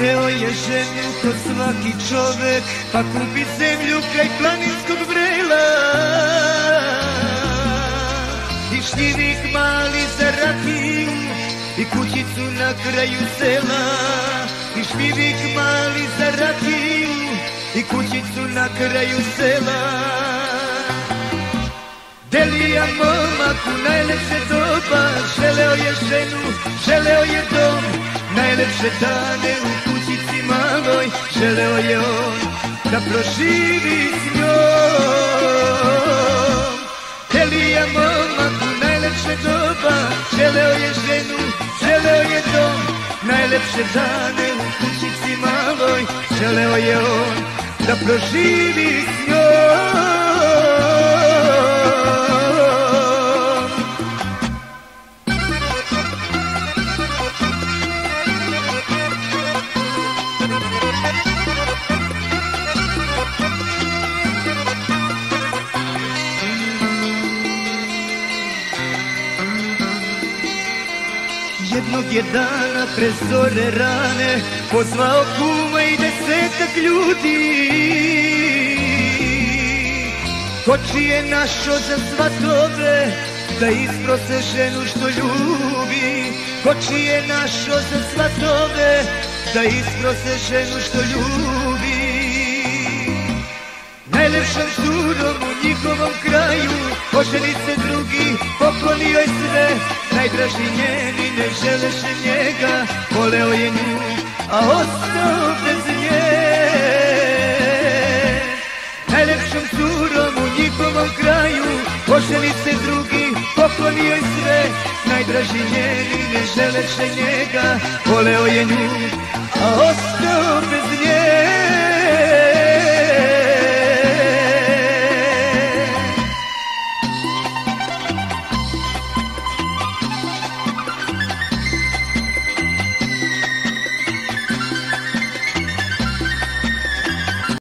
Hteo je ženu ko svaki čovek, pa kupi zemlju kraj planinskog vrela i šljivik mali za rakiju i kućicu na kraju sela. I šljivik mali za rakiju i kućicu na kraju sela. Delija momak u najlepše doba, želeo je ženu, želeo je dom, najlepše dane u kućici maloj, želeo je on da proživi s njom. Delija momak u najlepše doba, želeo je ženu, želeo je dom, najlepše dane u kućici maloj, želeo je on da proživi s njom. Jednog je dana pre zore rane pozvao kuma i 10 ljudi. Koči je našo za svatove da isprose ženu što ljubi. Koči je našo za svatove da isprose ženu što ljubi. Najlepšom curom u njihovom kraju oženi se drugi, poklonio je sve. Najdraži njeni ne želeše njega, voleo je nju, a ostao bez nje. Najlepšom curom u njihovom kraju oženi se drugi, poklonio je sve. Najdraži njeni ne želeše njega, voleo je nju, a ostao